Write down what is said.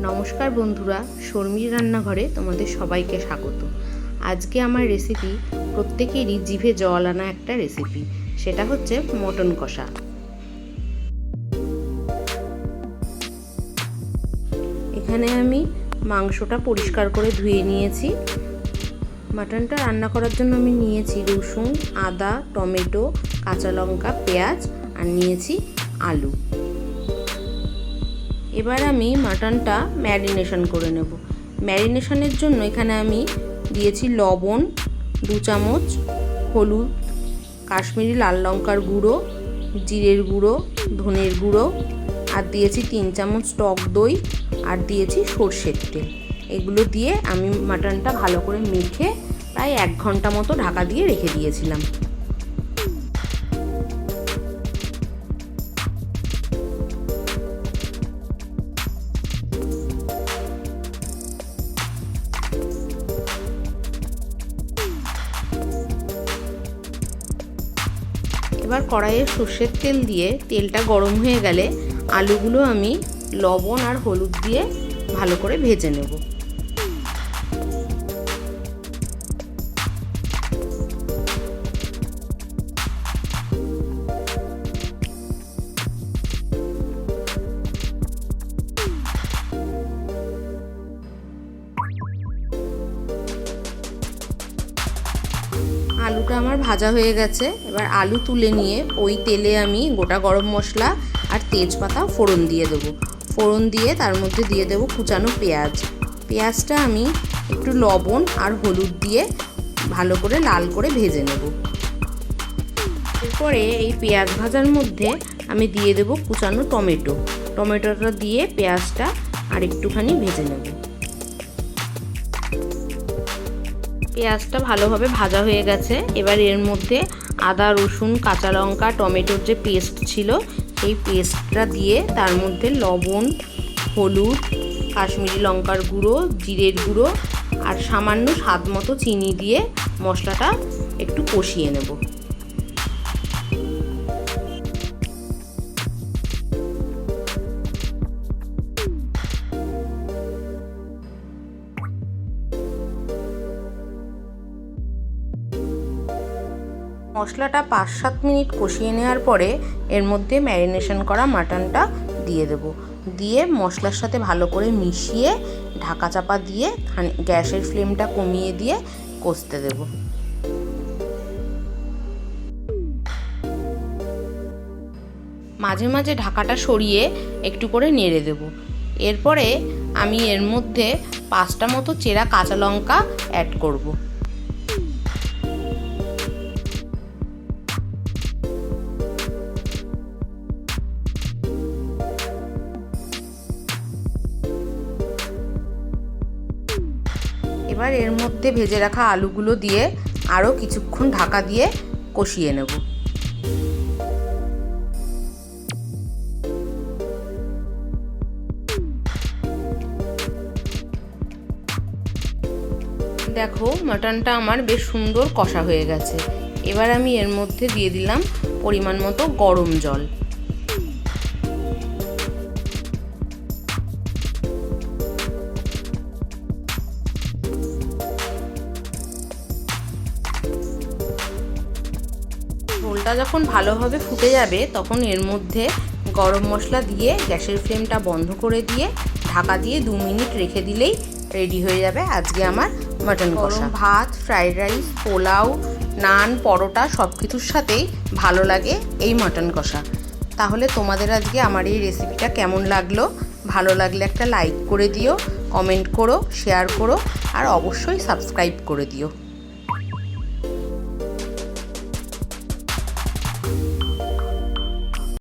নমস্কার বন্ধুরা, শর্মির রান্নাঘরে তোমাদের সবাইকে স্বাগত। আজকে আমার রেসিপি প্রত্যেকেরই জিভে জল আনা একটা রেসিপি, সেটা হচ্ছে মটন কষা। এখানে আমি মাংসটা পরিষ্কার করে ধুয়ে নিয়েছি। মাটনটা রান্না করার জন্য আমি নিয়েছি রসুন, আদা, টমেটো, কাঁচা লঙ্কা, পেঁয়াজ আর নিয়েছি আলু। এবার আমি মাটনটা ম্যারিনেশন করে নেব। ম্যারিনেশনের জন্য এখানে আমি দিয়েছি লবণ 2 চামচ, হলুদ, কাশ্মীরি লাল লঙ্কার গুঁড়ো, জিরের গুঁড়ো, ধনের গুঁড়ো, আর দিয়েছি 3 চামচ টক দই, আর দিয়েছি সর্ষের তেল। এগুলো দিয়ে আমি মাটনটা ভালো করে মেখে প্রায় 1 ঘন্টা মতো ঢাকা দিয়ে রেখে দিয়েছিলাম। এবার কড়াইয়ে সর্ষের তেল দিয়ে তেলটা গরম হয়ে গেলে আলুগুলো আমি লবণ আর হলুদ দিয়ে ভালো করে ভেজে নেব। আলুটা আমার ভাজা হয়ে গেছে। এবার আলু তুলে নিয়ে ওই তেলে আমি গোটা গরম মশলা আর তেজপাতা ফোড়ন দিয়ে দেবো। ফোড়ন দিয়ে তার মধ্যে দিয়ে দেবো কুচানো পেঁয়াজ। পেঁয়াজটা আমি একটু লবণ আর হলুদ দিয়ে ভালো করে লাল করে ভেজে নেব। এরপরে এই পেঁয়াজ ভাজার মধ্যে আমি দিয়ে দেবো কুচানো টমেটো। টমেটোটা দিয়ে পেঁয়াজটা আর একটুখানি ভেজে নেব। পেঁয়াজটা ভালোভাবে ভাজা হয়ে গেছে। এবার এর মধ্যে আদা, রসুন, কাঁচা লঙ্কা, টমেটোর যে পেস্ট ছিল সেই পেস্টটা দিয়ে তার মধ্যে লবণ, হলুদ, কাশ্মীরি লঙ্কার গুঁড়ো, জিরের গুঁড়ো আর সামান্য স্বাদ মতো চিনি দিয়ে মশলাটা একটু কষিয়ে নেব। মশলাটা 5-7 মিনিট কষিয়ে নেওয়ার পরে এর মধ্যে ম্যারিনেশন করা মাটনটা দিয়ে দেব। দিয়ে মশলার সাথে ভালো করে মিশিয়ে ঢাকা চাপা দিয়ে গ্যাসের ফ্লেমটা কমিয়ে দিয়ে কষতে দেব। মাঝে মাঝে ঢাকাটা সরিয়ে একটু করে নেড়ে দেব। এরপরে আমি এর মধ্যে 5টা মতো চেরা কাঁচা লঙ্কা অ্যাড করব। এবার এর মধ্যে ভেজে রাখা আলুগুলো দিয়ে আরও কিছুক্ষণ ঢাকা দিয়ে কষিয়ে নেব। দেখো মাটনটা আমার বেশ সুন্দর কষা হয়ে গেছে। এবার আমি এর মধ্যে দিয়ে দিলাম পরিমাণ মতো গরম জল। ঝোলটা যখন ভালোভাবে ফুটে যাবে তখন এর মধ্যে গরম মশলা দিয়ে গ্যাসের ফ্লেমটা বন্ধ করে দিয়ে ঢাকা দিয়ে 2 মিনিট রেখে দিলেই রেডি হয়ে যাবে আজকে আমার মাটন কষা। ভাত, ফ্রাইড রাইস, পোলাও, নান, পরোটা সব কিছুর সাথেই ভালো লাগে এই মাটন কষা। তাহলে তোমাদের আজকে আমার এই রেসিপিটা কেমন লাগলো? ভালো লাগলে একটা লাইক করে দিও, কমেন্ট করো, শেয়ার করো আর অবশ্যই সাবস্ক্রাইব করে দিও।